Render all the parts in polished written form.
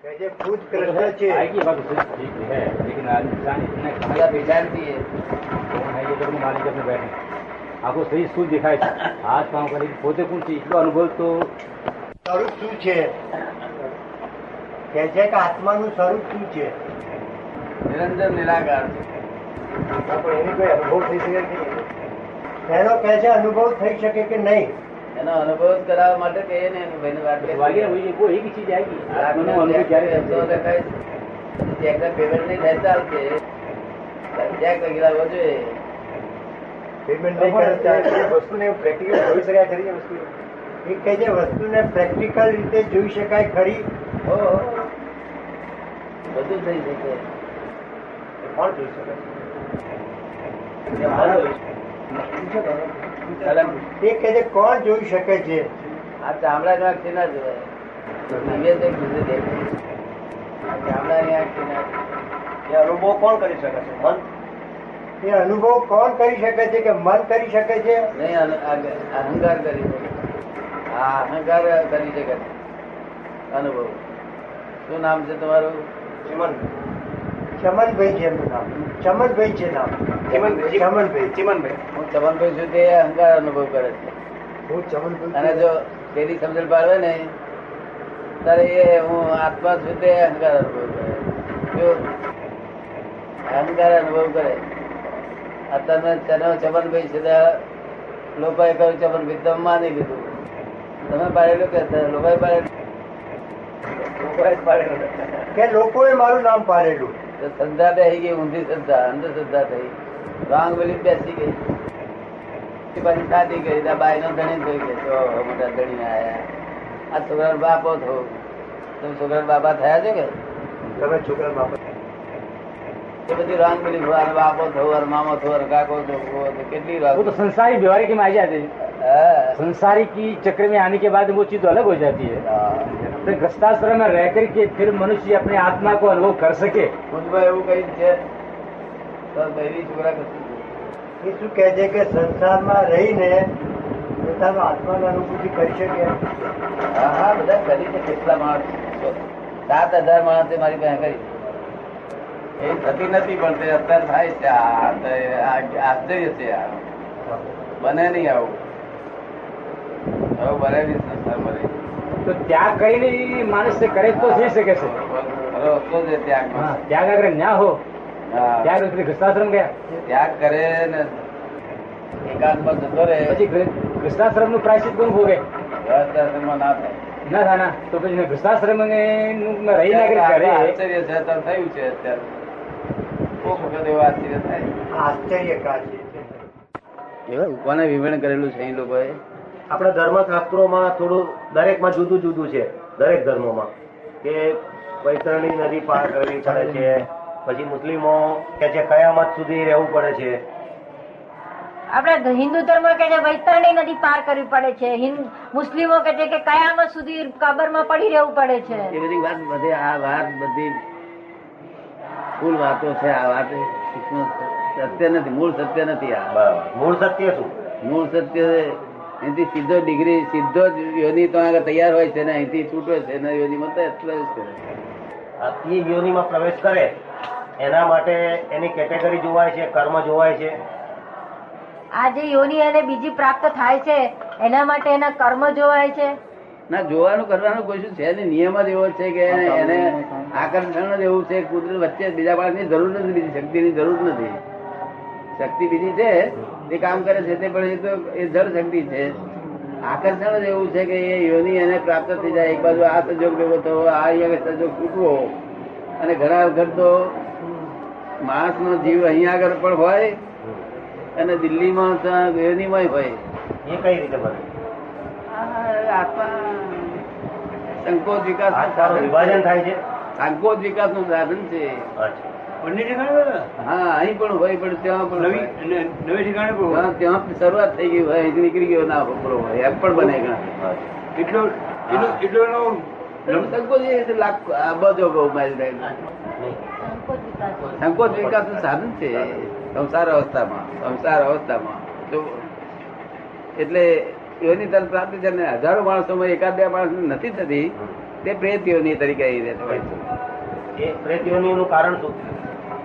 कैसे खुद कृष्ण छे आएगी बात तो ठीक है, लेकिन आज इंसान इतना બધા વિચારતી है कौन है ये तो मालिक अपने बैठे આખું શરીર શું દેખાય છે, હાથ કામ કરી પોતે કોણ છે એટલો અનુભવ તો સ્વરૂપ શું છે કે છે કે આત્માનું સ્વરૂપ શું છે નિરંજન નિરાકાર પણ એની કોઈ અનુભવ થઈ શકે કે એનો કહે છે અનુભવ થઈ શકે કે નહીં એનો અનુભવ કરાવવા માટે કહીએ ને એની ભાઈને વાત વાગે વही वो एक ही चीज आएगी आत्माનો અનુભવ ક્યારે થશે? ચેકને પેમેન્ટ નહીં થાય ચાલશે, ચેક લખેલા હોવો જોઈએ. પેમેન્ટ નહીં કરે ત્યારે વસ્તુને પ્રેક્ટિકલ જોઈ શકાય ખરી એ વસ્તુ એ કહે છે વસ્તુને પ્રેક્ટિકલ રીતે જોઈ શકાય ખરી હો બધું થઈ શકે. કોણ જોઈ શકે એ કહે છે કોણ જોઈ શકે છે આ ચામડાની આંખથી ના જોવાય, દિવ્ય દૃષ્ટિથી દેખાય. આ ચામડાની આંખથી ના એ અનુભવ કોણ કરી શકે છે મન એ અનુભવ કોણ કરી શકે છે કે મન કરી શકે છે નહીં, અહંકાર કરી શકે. હા, અહંકાર કરી શકે અનુભવ. શું નામ છે તમારું? ચમનભાઈ છે એમનું નામ ચમનભાઈ છે નામ ચમનભાઈ હું ચમનભાઈ છું તે અહંકાર અનુભવ કરે છે. હું ચમનભાઈ અને જો પેલી સમજણ પાડવે ને ત્યારે એ હું આત્મા છું તે અહંકાર અનુભવ કરે. જો અહંકાર અનુભવ કરે અત્યારે ચમનભાઈ છે લોકોએ કહ્યું ચમનભાઈ તમે માની લીધું, તમે પાડેલું કે લોકોએ પાડેલું? લોકોએ પાડેલું. કે લોકોએ મારું નામ પાડેલું તો શ્રદ્ધા બેસી ગઈ, ઊંધી શ્રદ્ધા, અંધશ્રદ્ધા થઈ, રોંગ બિલીફ બેસી ગઈ, પછી સાદી ગઈ. ત્યાં બાઈ નો ધણી થઈ ગઈ, તો મોટા ધણી આયા. આ છોકરા બાપો થયો, તમે છોકરા બાપા થયા છો કે તમે છોકરા બાપા એ બધી રોંગ બિલીફ, બાપો થયો, મામો થયો, કાકો થયો, કેટલી वो तो wrong. संसारी व्यवहारिक में आ जाते हैं, હા. संसारी की चक्र में आने के बाद वो चीज अलग हो जाती है. फिर गृहस्थाश्रम में रह करके फिर मनुष्य अपने आत्मा को अनुभव कर सके. ખુદમાં એવું કઈ છે તો પહેલી છોકરા કશું એ શું કહે છે કે સંસારમાં રહીને પોતાનો આત્માની અનુભૂતિ કરી શકે હા હા બધા કરી છે. કેટલા માણસ 7,000 માણસે મારી પાસે કરી. એ થતી નથી પણ તે અત્યારે થાય છે. આશ્ચર્ય છે. આ બને નહીં આવું, હવે બને નહીં સંસાર બને. तो त्याग કરીને માણસ से करे तो થઈ શકે છે. રસ્તો છે ત્યાગમાં. हाँ, त्याग अगर ना हो, હા. त्याग उसने गृहस्थाश्रम गया ત્યાગ કરે ને એકાંતમાં જતો રહે પછી ગૃહસ્થાશ્રમ નું પ્રાયશ્ચિત કોણ ભોગે? ગૃહસ્થાશ્રમમાં ના થાય. ના થાય ના તો પછી ગૃહસ્થાશ્રમ રહી ના કરે આશ્ચર્ય છે અત્યારે થયું છે. અત્યારે કોક વખત એવું આશ્ચર્ય થાય. આશ્ચર્યકાર છે કોને વિવરણ કરેલું છે એ લોકોએ? આપણા ધર્મશાસ્ત્રોમાં થોડું દરેકમાં જુદું જુદું છે, દરેક ધર્મોમાં કે વૈતરણી નદી પાર કરવી પડે છે, પછી મુસ્લિમો કે છે કયામત સુધી રહેવું પડે છે. આપણે હિન્દુ ધર્મ કે છે વૈતરણી નદી પાર કરવી પડે છે, મુસ્લિમો કે છે કે કયામત સુધી કબરમાં પડી રહેવું પડે છે. એ બધી વાત બધી આ વાત બધી ફૂલ વાતો છે. આ વાત સત્ય નથી, મૂળ સત્ય નથી. આ મૂળ સત્ય શું? મૂળ સત્ય અહીંથી સીધો ડિગ્રી સીધો જ યોની તો આગળ તૈયાર હોય છે ને અહીંથી છૂટો છે ને યોનીમાં તો એટલો જ છે. એ યોનિમાં પ્રવેશ કરે એના માટે એની કેટેગરી જોવાય છે, કર્મ જોવાય છે. આ જે યોની અને બીજી પ્રાપ્ત થાય છે એના માટે એના કર્મ જોવાય છે. ના, જોવાનું કરવાનું કોઈ શું છે નહીં. નિયમ જ એવો છે કે એને આકર્ષણ જ એવું છે. કુદરત વચ્ચે બીજા માણસની જરૂર નથી, બીજી શક્તિની જરૂર નથી. શક્તિ બીજી છે તે કામ કરે છે તે પણ એ તો એ જળ શક્તિ છે. આકર્ષણ જ એવું છે કે એ યોની એને પ્રાપ્ત થઈ જાય. એક બાજુ આ સંજોગ ભેગો થવો, આ અહીંયા સંજોગ છૂટવો. અને ઘણા વખત તો માણસનો જીવ અહીંયા આગળ પણ હોય અને દિલ્હીમાં યોનીમાં હોય. એ કઈ રીતે બને? આત્મા સંકોચ વિકાસ આત્માનું વિભાજન થાય છે. સંકોચ વિકાસ નું સાધન છે. અચ્છા. હા, અહીં પણ હોય પણ ત્યાં પણ નવી ઠેકાણે પણ ત્યાં શરૂઆત થઈ ગઈ હોય, અહીંથી નીકળી ગયો ના પકડો હોય એમ પણ બને. સંકોચ એ બધો સંકોચ વિકાસ નું સાધન છે સંસાર અવસ્થામાં. તો એટલે એની તરફ પ્રાપ્તિ છે ને હજારો માણસોમાં એકાદ બે માણસ નથી થતી તે પ્રેતીઓની તરીકે આવી રહેતો હોય છે. એ પ્રેતીઓનું કારણ શું?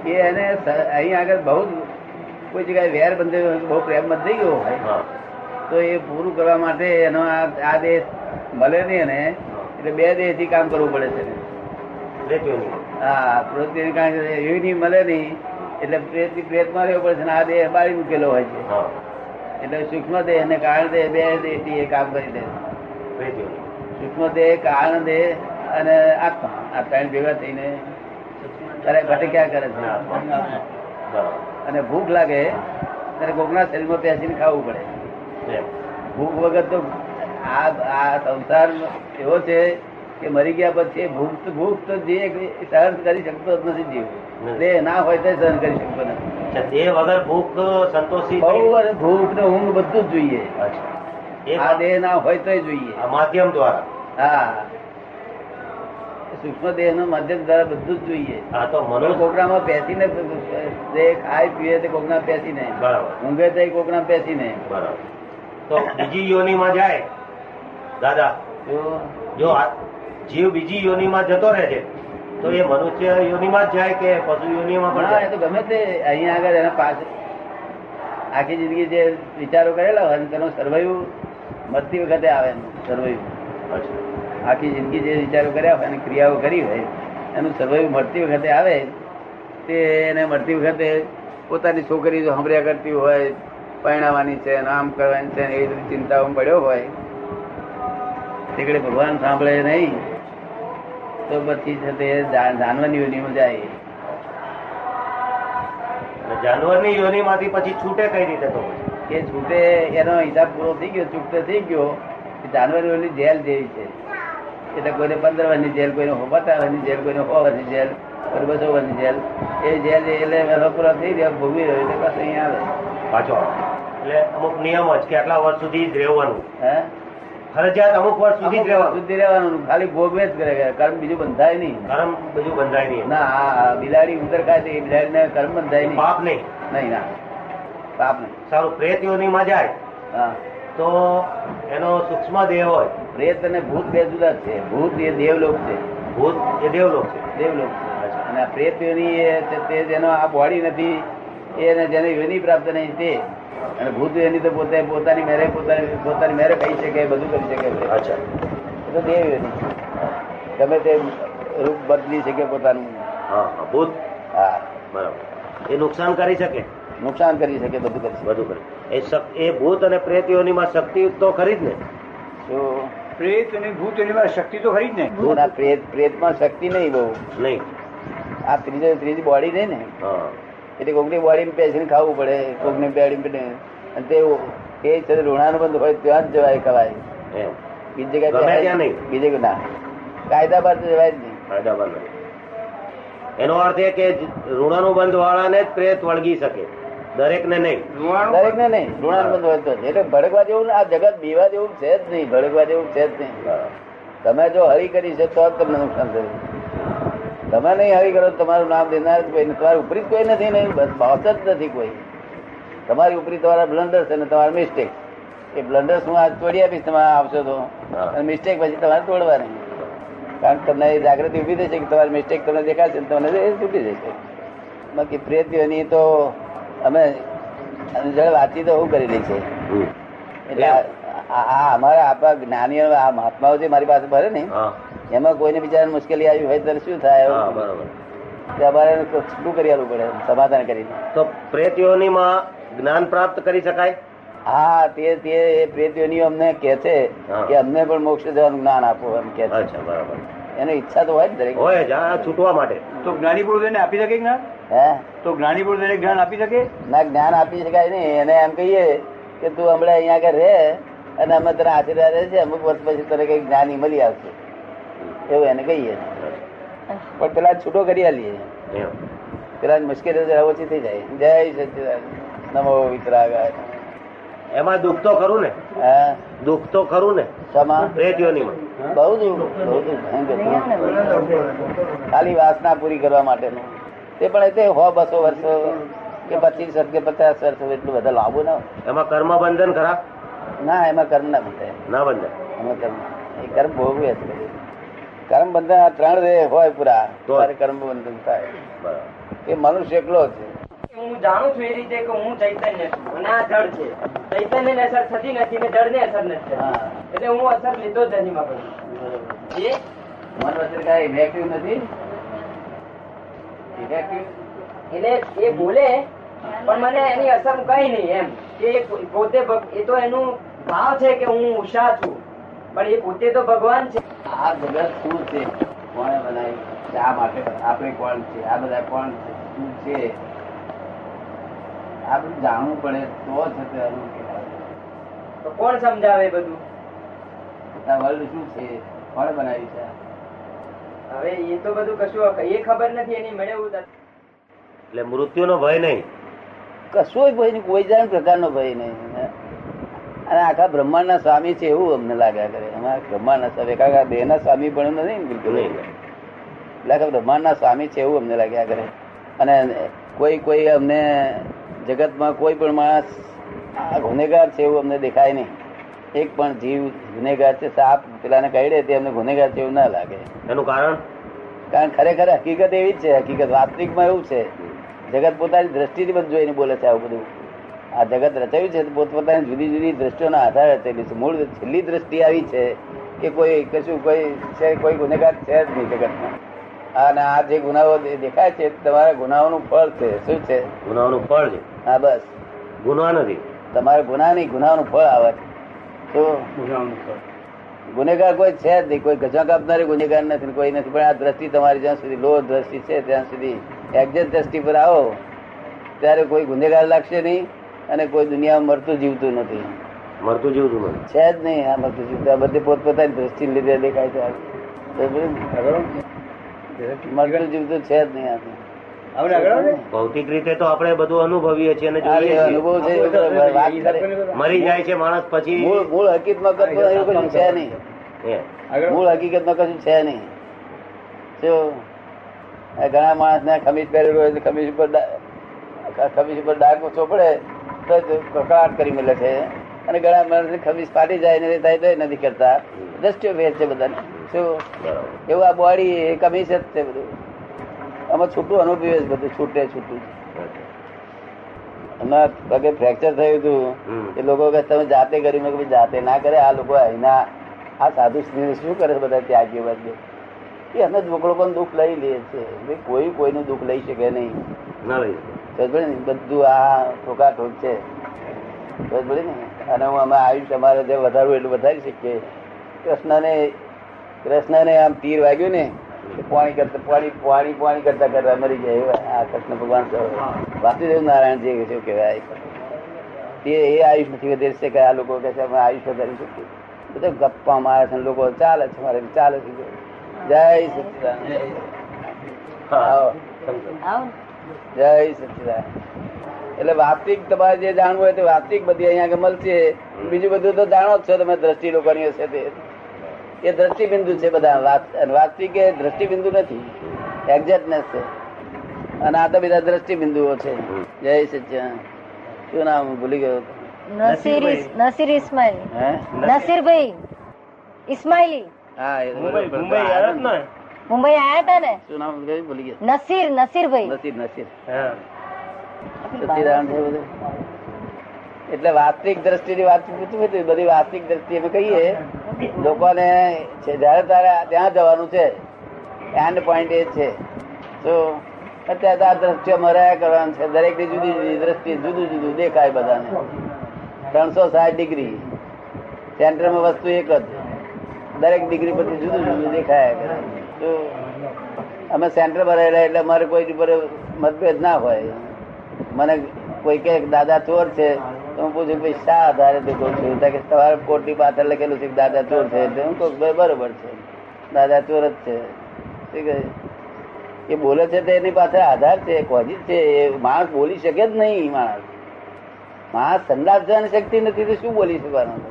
એ એને અહીં આગળ બહુ કોઈ જગ્યાએ વેર બંધાયો હોય, બહુ પ્રેમ બંધાઈ ગયો હોય હા તો એ પૂરું કરવા માટે એનો આ દેહ મળે નહીં એને, એટલે બે દેહ થી કામ કરવું પડે છે. પ્રેતીઓની. હા, પ્રવૃત્તિ કારણ કે એવી નહીં મળે નહીં એટલે પ્રેતમાં રહેવું પડે છે ને આ દેહ બાળી મૂકેલો હોય છે. હા એટલે સૂક્ષ્મ દેહ અને કારણ દેહ બે દેહ થી એ કામ કરી દે. પ્રેતીઓની. સૂક્ષ્મ દેહ, કારણ દેહ અને આત્મા, આ ત્રણ ભેગા થઈને ભટક્યા કરે છે. બરાબર. અને ભૂખ લાગે ત્યારે કોકના શરીરમાં પેસીને ખાવું પડે. એમ. ભૂખ વગર તો આ સંસાર એવો છે કે મરી ગયા પછી ભૂખ તો જે સહન કરી શકતો જ નથી જીવ. દેહ ના હોય તો સહન કરી શકતો નથી. અચ્છા, દેહ વગર ભૂખ સંતોષી બહુ ભૂખ ને ઊંઘ બધું જ જોઈએ. અચ્છા. એ આ દેહ ના હોય તો જોઈએ. આ માધ્યમ દ્વારા. હા, સૂક્ષ્મ દેહ નું માધ્યમ દ્વારા બધું જ જોઈએ. હા તો મનોજ. કોકડામાં બેસીને જે ખાય પીએ તે કોકડા બેસીને, બરાબર ઊંઘે તે કોકડા બેસીને. બરાબર. તો બીજી યોનિમાં જાય દાદા, જો આ જીવ બીજી યોનિમાં જતો રહે છે તો એ મનુષ્ય યોનિમાં જ જાય કે પશુ યોનિમાં પણ હા, એ જાય? તો ગમે તે અહીંયા આગળ એના પાછળ આખી જિંદગી જે વિચારો કરેલા હોય તેનો સર્વાઈવ મરતી વખતે આવે. સર્વાઈવ અચ્છા. આખી જિંદગી જે વિચારો કર્યા હોય અને ક્રિયાઓ કરી હોય એનું સર્વાઈવ મળતી વખતે આવે તે એને મળતી વખતે પોતાની છોકરી જો સાંભળ્યા કરતી હોય, પરણાવવાની છે, આમ કરવાની છે, એવી બધી ચિંતાઓમાં પડ્યો હોય તે ભગવાન સાંભળે નહીં તો પછી છે તે જાનવરની યોનિમાં જાય. અને જાનવરની યોનિમાંથી પછી છૂટે કઈ રીતે તો પછી? એ છૂટે એનો હિસાબ પૂરો થઈ ગયો, છૂટતો થઈ ગયો. જાનવર ઓલી જેલ જેવી છે. એટલે કોઈને 15 વર્ષની જેલ, કોઈને 50 વર્ષની જેલ, કોઈને 100 વર્ષની જેલ, કોઈને 200 વર્ષની જેલ. એ જેલ એટલે વહેલો પૂરો થઈ ગયો, ભોગવી રહ્યો એટલે પાછો અહીંયા આવે પાછો એટલે અમુક નિયમ જ કે આટલા વર્ષ સુધી જ રહેવાનું. હે ફરજિયાત અમુક વર્ષ સુધી જ રહેવાનું. સુધી રહેવાનું, ખાલી ભોગવે જ કરે, કર્મ બીજું બંધાય નહીં. કર્મ બધું બંધાય નહીં. ના, આ બિલાડી ઉંદર ખાય તો એ બિલાડીને કર્મ બંધાય નહીં. પાપ નહીં. નહીં, ના પાપ નહીં. સારું. પ્રેત યોનિમાં જાય હા, તો એનો સૂક્ષ્મ દેહ હોય. પ્રેત અને ભૂત બે જુદા છે. ભૂત એ દેવલોક છે. ભૂત એ દેવલોક છે. દેવલોક છે. અને આ પ્રેત યોની એ છે તે જેનો આ બોડી નથી, એને જેને યોની પ્રાપ્ત નહીં તે. અને ભૂત યોની તો પોતે પોતાની મેરે કહી શકે, બધું કરી શકે. અચ્છા. એ તો દેવ યોની ગમે તે રૂપ બદલી શકે પોતાનું. હા હા. ભૂત. હા, બરાબર. એ નુકસાન કરી શકે, નુકસાન કરી શકે, બધું કરી શકે. બધું કરે. એ ભૂત અને પ્રેત યોનિમાં શક્તિ તો ખરી જ ને? શું પ્રેત અને ભૂત એની શક્તિ તો ખરી જ ને. ભૂત આ પ્રેતમાં શક્તિ નહીં બહુ. નહીં. આ ત્રીજી બોડી નહીં ને, હા. એટલે કોકની બોડીમાં પેસીને ખાવું પડે, કોકની બોડીમાં. અને તે એ છે ઋણાનું બંધ હોય ત્યાં જ જવાય ખવાય. એમ. બીજી ગમે ત્યાં જગ્યાએ નહીં. બીજે ના કાયદા બાદ જવાય જ નહીં. ફાયદામાં નથી. એનો અર્થ એ કે ઋણાનું બંધ વાળાને જ પ્રેત વળગી શકે, દરેક ને નહીં. દરેક ને નહીં. ઋણાનું બંધ હોય તો જ. એટલે ભડકવા જેવું આ જગત બીવા જેવું છે જ નહીં. ભડકવા જેવું છે જ નહીં. તમે જો હરી કરી છે તો જ તમને નુકસાન થયું. તમે નહીં હરી કરો તમારું નામ દેનાર જ કોઈ, તમારી ઉપરી કોઈ નથી, નહીં બોસ જ નથી કોઈ. તમારી ઉપરી તમારા બ્લન્ડર્સ અને તમારા મિસ્ટેક. એ બ્લન્ડર્સ હું આજ તોડી આપીશ, તમે આવશો તો. અને મિસ્ટેક પછી તમારે તોડવા નહીં. કારણ કે તમને એ જાગૃતિ ઉભી થશે કે તમારી મિસ્ટેક તમને દેખાશે, તમને એ તૂટી જશે. બાકી પ્રેત યોની તો અમે જયારે વાતચીત તો હું કરી રહી છે. એટલે આ અમારા આપણા જ્ઞાનીઓ, આ મહાત્માઓ જે મારી પાસે ભરે ને, હા. એમાં કોઈને બિચારાને મુશ્કેલી આવી હોય ત્યારે શું થાય? હા, બરાબર. તે અમારે શું કરી આલવું પડે સમાધાન કરીને. તો પ્રેત યોનિમાં જ્ઞાન પ્રાપ્ત કરી શકાય? હા, તે પ્રેત યોનીઓ અમને કે છે હા. કે અમને પણ મોક્ષ જવાનું જ્ઞાન આપો એમ કે છે. અચ્છા, બરાબર. એની ઈચ્છા તો હોય જ દરેક. હોય જ આ છૂટવા માટે. તો જ્ઞાની પુરુષ એને આપી શકે જ્ઞાન? હે તો જ્ઞાની પુરુષ એને જ્ઞાન આપી શકે? ના, જ્ઞાન આપી શકાય નહીં. એને એમ કહીએ કે તું હમણાં અહીંયા આગળ રહે અને અમે તને આશીર્વાદ રહે છે, અમુક વર્ષ પછી તને કઈ જ્ઞાની મળી આવશે, એવું એને કહીએ. પણ પેલા છૂટો કરી આલીએ, એમ. પેલા મુશ્કેલી જરા ઓછી થઈ જાય. જય સચિદાનંદ, નમો વિતરાગાય. એમાં દુઃખ તો ખરું ને? હા, દુઃખ તો ખરું ને શમાં? પ્રેત યોનિમાં? બહુ દુઃખ, બહુ દુઃખ. ખાલી વાસના પૂરી કરવા માટેનું. તે પણ તે 100-200 વર્ષ કે 25 વર્ષ કે 50 વર્ષ એટલું બધા લાંબુ ના. એમાં કર્મ બંધન ખરા? ના, એમાં કર્મ ના બંધાય. ના બંધાય. એમાં કર્મ એ કર્મ ભોગવે છે. કર્મ બંધન આ 3 રે હોય પૂરા તો. ત્યારે કર્મ બંધન થાય. બરાબર. એ મનુષ્ય એકલો છે. હું જાણું છું એ રીતે કે હું ચૈતન્ય છું અને આ જળ છે. ચૈતન્ય ને અસર થતી નથી ને જળ ને અસર નથી થતી. હા. એટલે હું અસર લીધો જ નથી માં એ મન વચ્ચે કઈ ઇફેક્ટિવ નથી. ઇફેક્ટિવ એટલે એ બોલે પણ મને એની અસર કઈ નહીં એમ કે એ પોતે એ તો એનું ભાવ છે કે હું ઉષા છું પણ એ પોતે તો ભગવાન છે. આ જગત શું છે, કોણે બનાવ્યું, શા માટે, આપણે કોણ છે, આ બધા કોણ છે, શું છે, આ બધું જાણવું પડે તો જ છે એનું કહેવાય. તો કોણ સમજાવે બધું? આ વર્લ્ડ શું છે, કોણે બનાવ્યું છે? હવે એ તો બધું કશું એ ખબર નથી એની મેળવવું નથી. એટલે મૃત્યુનો ભય નહીં. કશો ભય નહીં, કોઈ જાણ પ્રકારનો ભય નહીં. અને આખા બ્રહ્માંડના સ્વામી છે એવું અમને લાગ્યા કરે. અમારા બ્રહ્માંડના સ્વામી, કારણ કે આ દેહના સ્વામી પણ નથી ને બિલકુલ. એટલે આખા બ્રહ્માંડના સ્વામી છે એવું અમને લાગ્યા કરે. અને કોઈ અમને જગતમાં કોઈ પણ માણસ આ ગુનેગાર છે એવું અમને દેખાય નહીં. એક પણ જીવ ગુનેગાર છે, સાપ પેલાને કહી તે અમને ગુનેગાર છે એવું ના લાગે. એનું કારણ કારણ ખરેખર હકીકત એવી જ છે. હકીકત વાસ્તવિકમાં એવું છે, જગત પોતાની દ્રષ્ટિથી બધું જોઈને બોલે છે. આવું બધું આ જગત રચાયું છે પોતપોતાની જુદી જુદી દ્રષ્ટિઓના આધારે રચેલી છે. મૂળ છેલ્લી દ્રષ્ટિ આવી છે કે કોઈ કશું કોઈ છે, કોઈ ગુનેગાર છે જ નહીં જગતમાં. અને આ જે ગુનાઓ દેખાય છે તમારા ગુનાઓનું ફળ છે. શું છે? ગુનાનું ફળ છે, હા બસ, ગુના નથી. તમારે ગુના નહીં, ગુનાઓનું ફળ આવે છે. તો ગુનેગાર કોઈ છે જ નહીં, કોઈ ગજા કાપનારી ગુનેગાર નથી, કોઈ નથી. પણ આ દ્રષ્ટિ તમારી જ્યાં સુધી લો દ્રષ્ટિ છે ત્યાં સુધી એક્ઝેક્ટ દ્રષ્ટિ પર આવો ત્યારે કોઈ ગુનેગાર લાગશે નહીં અને કોઈ દુનિયામાં મરતું જીવતું નથી. મરતું જીવતું નથી. છે જ નહીં આ મરતું જીવતું. આ બધે પોતપોતાની દ્રષ્ટિને લીધે દેખાય છે. મરતું જીવતું છે જ નહીં. ભૌતિક રીતે તો આપણે બધું અનુભવીએ છીએ અને આ જોઈએ છીએ. અનુભવ છે વાત કરે. મરી જાય છે માણસ પછી મૂળ હકીકતમાં કશું એવું કશું છે નહીં. એ મૂળ હકીકતમાં કશું છે નહીં. શું ઘણા માણસ ને ખમીસ પહેરેલું હોય ખમીસ ઉપર ડાઘ ઓછો પડે તો કકડાટ કરી મળે છે. અને ઘણા માણસ ખમીસ ફાટી જાય ને થાય તો નથી કરતા. દ્રષ્ટિઓ ભેદ છે બધાને. શું બરાબર. એવું આ બોડી કમીસ જ છે બધું. આમાં છૂટું અનુભવે છે બધું, છૂટું. એમાં પગે ફ્રેક્ચર થયું હતું એ લોકો કે તમે જાતે કર્યું. મેં કે જાતે ના કરે. આ લોકો અહીંના આ સાધુ શું કરે છે બધા ત્યાગીઓ બધે એ અમે લોકોનું દુઃખ લઈ લઈએ છીએ. કોઈ કોઈનું દુઃખ લઈ શકે નહીં. ના લઈ બધું આ ઠોકાઠોક છે. ને અને હું અમે આયુષ્ય અમારે જે વધારવું એટલું વધારી શકીએ. કૃષ્ણને આમ તીર વાગ્યું ને પાણી કરતા મરી જાય. આ કૃષ્ણ ભગવાન વાસુદેવ નારાયણ જે કહેવાય એ આયુષ નથી વધારી શકે. આ લોકો કહે છે અમે આયુષ વધારી શકીએ. બધા ગપ્પા મારે છે લોકો. ચાલે છે મારે ચાલે છે. જય સચિદાનંદ. જય સચિદાનંદ. એટલે વાસ્તવિક તમારે જે જાણવું હોય તો વાસ્તવિક બધી અહીંયા આગળ મળશે. બીજું બધું તો જાણો જ છો તમે. દ્રષ્ટિ લોકોની હશે તે એ દ્રષ્ટિબિંદુ છે બધા. વાસ્તવિક એ દ્રષ્ટિબિંદુ નથી, એક્ઝેક્ટનેસ છે. અને આ તો બધા દ્રષ્ટિબિંદુઓ છે. જય સચ્ચિદાનંદ. શું નામ ભૂલી ગયો? નસીર ઇસ્માઇલી. હે નસીરભાઈ ઇસ્માઇલી. હા મુંબઈ આવ્યા જ ને? મુંબઈ આયા હતા ને? શું નામ ભૂલી ગયો? નસીરભાઈ. નસીર હા. સચ્ચિદાનંદ છે બધું. એટલે વાસ્તવિક દ્રષ્ટિની વાત પૂછવું બધી વાસ્તવિક દ્રષ્ટિ અમે કહીએ લોકોને જયારે તારે ત્યાં જવાનું છે. એન્ડ પોઈન્ટ એ છે. તો અત્યારે આ દ્રષ્ટિઓ મરાયા કરવાનું છે. દરેક ની જુદી જુદી દ્રષ્ટિ જુદું જુદું દેખાય બધાને. 360 ડિગ્રી સેન્ટરમાં વસ્તુ એક જ. દરેક ડિગ્રી પછી જુદું જુદું દેખાય કરે. તો અમે સેન્ટરમાં રહેલા એટલે અમારે કોઈ ઉપર મતભેદ ના હોય. મને કોઈ કે દાદા ચોર છે તો હું પૂછું ભાઈ શા આધારે તે કહું છું? કે તમારે કોર્ટની પાછળ લખેલું છે કે દાદા ચોર છે. એટલે હું કહું બરોબર છે, દાદા ચોર જ છે. એ બોલે છે તો એની પાછળ આધાર છે, કોઝિસ છે. એ માણસ બોલી શકે જ નહીં. માણસ સંદાસ જવાની શક્તિ નથી તો શું બોલી શકવાનું?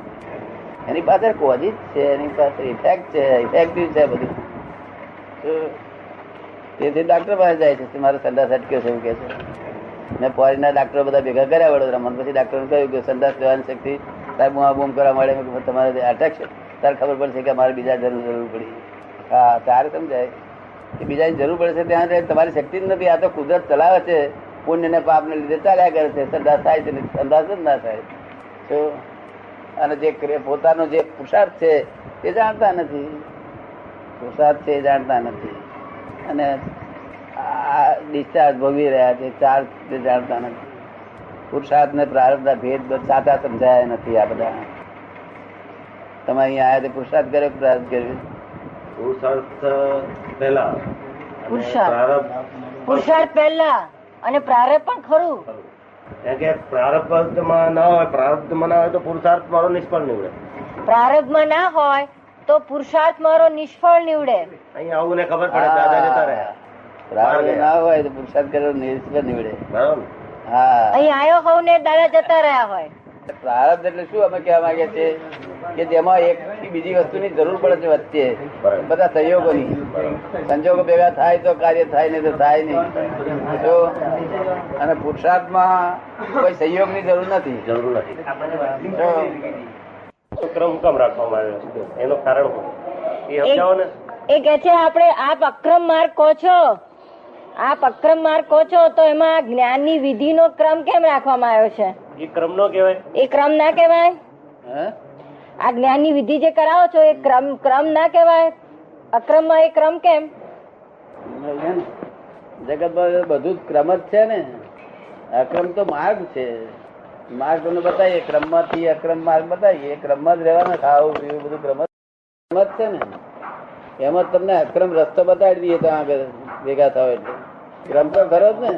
એની પાછળ કોઝિસ છે, એની પાસે ઇફેક્ટ છે, ઇફેક્ટિવ છે બધું. તેથી ડાક્ટર પાસે જાય છે મારો સંદાસ અટક્યો છે એવું કે છે. મેં ફોરેનના ડાક્ટરો બધા ભેગા કર્યા વડોદરામાં. પછી ડાક્ટરોને કહ્યું કે સંદાસ જવાની શક્તિ તાર બૂમ કરવા મળે તમારે અટક છે. તારે ખબર પડશે કે અમારે બીજા જરૂર પડી. હા ત્યારે સમજાય કે બીજાની જરૂર પડે છે ત્યાં તમારી શક્તિ જ નથી. આ તો કુદરત ચલાવે છે, પુણ્ય ને પાપ ને લીધે ચાલ્યા કરે છે. સંદાસ થાય છે, સંદાસ જ ના થાય. તો અને જે પોતાનો જે પુરુષાર્થ છે એ જાણતા નથી. પુરુષાર્થ છે એ જાણતા નથી અને આ ડિસ્ચાર્જ ભોગવી રહ્યા છે. ચાર્જ જાણતા નથી. પુરુષાર્થ ને પ્રારબ્ધ ભેદ સાચા સમજાયા નથી. આ બધા તમે અહીંયા આવ્યા તો પુરુષાર્થ કર્યો, પ્રારબ્ધ કર્યું. પુરુષાર્થ પહેલા અને પુરુષાર્થ. પ્રારબ્ધ પુરુષાર્થ પહેલા અને પ્રારબ્ધ પણ ખરું. કારણ કે પ્રારબ્ધમાં ના હોય, પ્રારબ્ધમાં ના હોય તો પુરુષાર્થ મારો નિષ્ફળ નીવડે. પ્રારબ્ધમાં ના હોય તો પુરુષાર્થ મારો નિષ્ફળ નીવડે. અહીંયા આવું ને ખબર પડે દાદા જતા રહ્યા. પ્રારબ્ધ ના હોય તો પુરુષાર્થ કર્યો નિષ્ફળ નીવડે. બરાબર ને? હા, અહીં આવ્યો હોવ ને દાદા જતા રહ્યા હોય. પ્રારબ્ધ એટલે શું અમે કહેવા માંગીએ છીએ કે જેમાં એક થી બીજી વસ્તુની જરૂર પડે છે વચ્ચે બધા સંયોગોની. સંજોગો ભેગા થાય તો કાર્ય થાય, નહીં તો થાય નહીં. તો અને પુરુષાર્થમાં કોઈ સંયોગની જરૂર નથી. જરૂર નથી. તો તો ક્રમ કેમ રાખવામાં આવ્યો છે? એનું કારણ શું? એ સમજાવો ને. એ કે છે આપણે આપ અક્રમ માર્ગ કહો છો, આપ અક્રમ માર્ગ કહો છો તો એમાં જ્ઞાનની વિધિનો ક્રમ કેમ રાખવામાં આવ્યો છે? એ ક્રમ નો કહેવાય. એ ક્રમ ના કહેવાય? હે? આ જ્ઞાનની વિધિ જે કરાવો છો એ ક્રમ ના કહેવાય? અક્રમમાં એ ક્રમ કેમ? જગતમાં બધું જ ક્રમ જ છે ને. અક્રમ તો માર્ગ છે. માર્ગ તમને બતાવીએ, ક્રમમાંથી અક્રમ માર્ગ બતાવીએ. ક્રમમાં જ રહેવાના, ખાવું પીવું બધું ક્રમ જ છે ને. એમાં તમને અક્રમ રસ્તો બતાવી દઈએ તો આગળ ભેગા થાવ એટલે ક્રમ તો ખરો જ ને.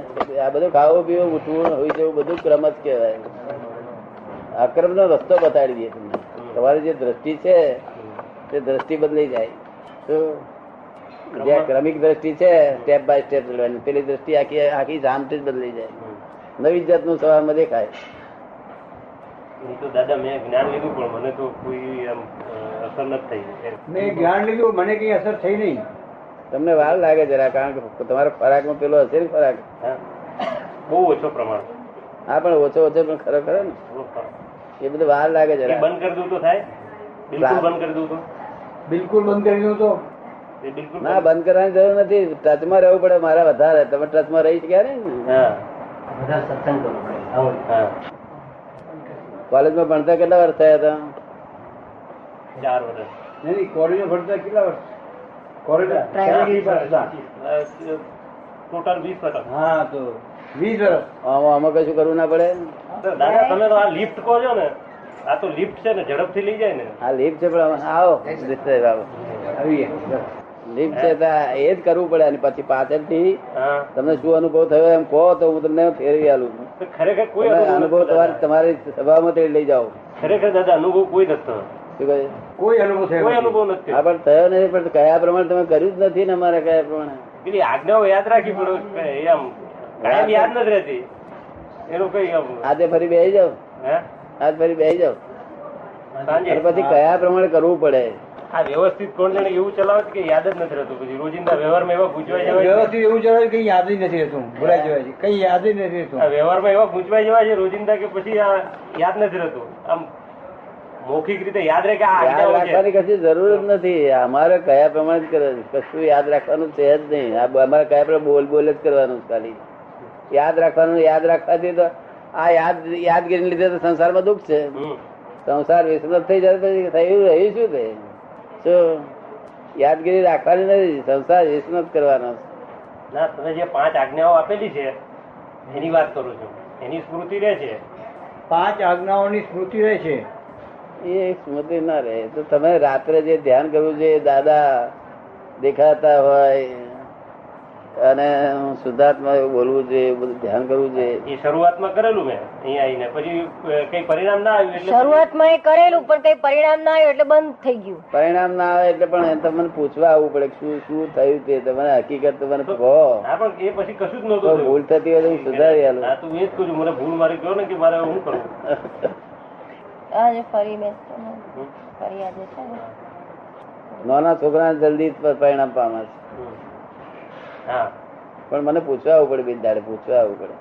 આ બધું ખાવું પીવું ઉઠવું હોઈ જવું બધું ક્રમ જ કહેવાય. અક્રમ નો રસ્તો બતાવી દઈએ તમને. તમારી જે દ્રષ્ટિ છે તે દ્રષ્ટિ બદલાઈ જાય. તો જે ક્રમિક દ્રષ્ટિ છે સ્ટેપ બાય સ્ટેપ પેલી દ્રષ્ટિ આખી આખી જામથી જ બદલાઈ જાય. નવી જાતનું સવારમાં દેખાય. એ તો દાદા મેં જ્ઞાન લીધું પણ મને તો કોઈ આમ અસર નથી થઈ. મેં જ્ઞાન લીધું, મને કઈ અસર થઈ નહીં. તમને વાર લાગે જરા, કારણ કે તમારા ખોરાકમાં પેલો હશે ને ખોરાક. હા, બહુ ઓછો પ્રમાણ. હા પણ ઓછો ઓછો પણ ખરો ખરો ને. એ બધું વાર લાગે એ જરા. બંધ કરી દઉં તો થાય? બિલકુલ બંધ કરી દઉં તો? બિલકુલ બંધ કરી દઉં તો એ બિલકુલ ના, બંધ કરવાની જરૂર નથી. ટચમાં રહેવું પડે મારા વધારે. તમે ટચમાં રહી શક્યા ને. હા બધા સત્સંગ કરવું પડે. હા કોલેજમાં ભણતા કેટલા વર્ષ થયા હતા? 4 વર્ષ. નહીં, કોલેજમાં ભણતા કેટલા વર્ષ? કોલેજ ટોટલ 20 વર્ષ. હા, તો 20 વર્ષ. આમાં કશું કરવું ના પડે. દાદા તમે તો આ લિફ્ટ કહો છો ને, આ તો લિફ્ટ છે ને, ઝડપથી લઈ જાય ને. હા લિફ્ટ છે પણ આવો આવીએ. લિફ્ટ છે તો એ જ કરવું પડે. અને પછી પાછળથી હા તમને શું અનુભવ થયો એમ કહો તો હું તમને ફેરવી આલું. તો ખરેખર કોઈ તમે અનુભવ અનુભવ નથી. તમારી સભામાં તે લઈ જાઓ. ખરેખર દાદા અનુભવ કોઈ નથી થયો. શું કહે? કોઈ અનુભવ થયો કોઈ નથી. અનુભવ નથી હા પણ થયો નહીં. પણ કયા પ્રમાણે તમે કર્યું જ નથી ને. અમારે કયા પ્રમાણે પેલી આજ્ઞાઓ યાદ રાખી પડે. એ આમ કાયમ યાદ નથી રહેતી. એનું કઈ આમ આજે ફરી બેસી જાઓ. હે આજ ફરી બેસી જાઓ સાંજે અને પછી કયા પ્રમાણે કરવું પડે. આ વ્યવસ્થિત કોણ જાણે એવું ચલાવે છે કે યાદ જ નથી રહેતું. પછી રોજિંદા વ્યવહારમાં એવા પૂછવાઈ જવાય છે. વ્યવસ્થિત એવું જણાય કઈ યાદ જ નથી રહેતું. ભૂલાઈ જવાય છે, કઈ યાદ જ નથી રહેતું. આ વ્યવહારમાં એવા પૂછવાઈ જવાય છે રોજિંદા કે પછી આ યાદ નથી રહેતું. આમ મૌખિક રીતે યાદ રહે કે આ યાદ આજ્ઞાઓ છે. રાખવાની કશી જરૂર જ નથી. અમારે કયા પ્રમાણે જ કરે. કશું યાદ રાખવાનું છે જ નહીં. અમારે કયા પ્રમાણે બોલ જ કરવાનું છે ખાલી. યાદ રાખવાનું. યાદ રાખવાથી તો આ યાદગીરી લીધે તો સંસારમાં દુઃખ છે. સંસાર વિસ્મૃત થઈ જાય પછી થયું રહ્યું શું તે? શું યાદગીરી રાખવાની નથી, સંસાર વિસ્મૃત કરવાનો. ના તમે જે 5 આજ્ઞાઓ આપેલી છે એની વાત કરું છું. એની સ્મૃતિ રહે છે. 5 આજ્ઞાઓની સ્મૃતિ રહે છે. એ સ્મૃતિ ના રહે તો તમે રાત્રે જે ધ્યાન કરવું જોઈએ, દાદા દેખાતા હોય અને શુદ્ધાત્મા એવું બોલવું જોઈએ, બધું ધ્યાન કરવું જોઈએ. એ શરૂઆતમાં કરેલું મેં અહીંયા આવીને. પછી કઈ પરિણામ ના આવ્યું એટલે શરૂઆતમાં એ કરેલું પણ કઈ પરિણામ ના આવ્યું એટલે બંધ થઈ ગયું. પરિણામ ના આવે એટલે પણ તમને પૂછવા આવવું પડે કે શું થયું તે. તમને હકીકત મને કહો. હા પણ એ પછી કશું જ નહોતું તો થયું. ભૂલ થતી હોય તો હું સુધારી આલું. હા તો હું એ જ કહું છું. મને ભૂલ મારી કહો ને કે મારે શું કરવું. આજે ફરી બેસતો ને. ફરી આજે છે ને નાના છોકરાને જલ્દી પરિણામ પામે છે. હા પણ મને પૂછવા આવવું પડે. બીજ દાડે પૂછવા આવવું પડે.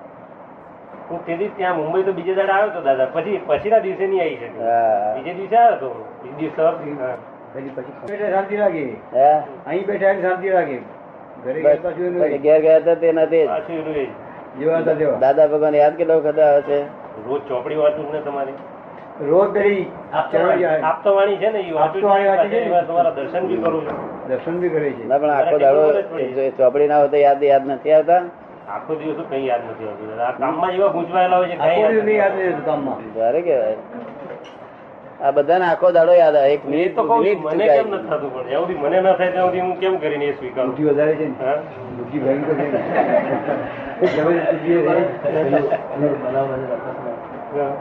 હું તેથી ત્યાં મુંબઈ તો બીજે દાડે આવ્યો હતો દાદા. પછીના દિવસે નહીં આવી શકે. હા બીજે દિવસે આવ્યો હતો. બીજે દિવસે બેઠા શાંતિ લાગે, હે અહીં બેઠા એટલે શાંતિ લાગે, ઘરે ગયા પાછું એનું પછી ઘેર ગયા હતા તે નથી જ. પાછું એનું એ જ. જેવા હતા તેવા. દાદા ભગવાન યાદ કેટલો વખત આવે છે? રોજ ચોપડી વાંચું ને તમારી રોજ પેલી આપતવાણી છે ને એ વાંચું છું. આપતવાણી વાંચી છે ને? પાછળ તમારા દર્શન બી કરું છું. દર્શન બી કરે છે. ના પણ આખો દાડો ચોપડી ના હોય તો યાદ નથી આવતા. આખો દિવસ તો કઈ યાદ નથી આવતું દાદા. આ કામમાં એવા ગૂંચવાયેલા હોય છે કઈ આખો યાદ દિવસ નહીં નથી યાદ નહીં રહેતું કામમાં. સારું કેવાય. આ બધાને આખો દાડો યાદ આવે. એક એ મિનિટ તો કહું છું, મિનિટ મને ચૂકાય. કેમ નથી થતું પણ જ્યાં સુધી મને ના થાય ત્યાં સુધી હું કેમ કરીને એ સ્વીકારું? બુદ્ધિ વધારે છે ને. હા? બુદ્ધિ ભયંકર છે ને. જબરજસ્ત બુદ્ધિ છે. હા.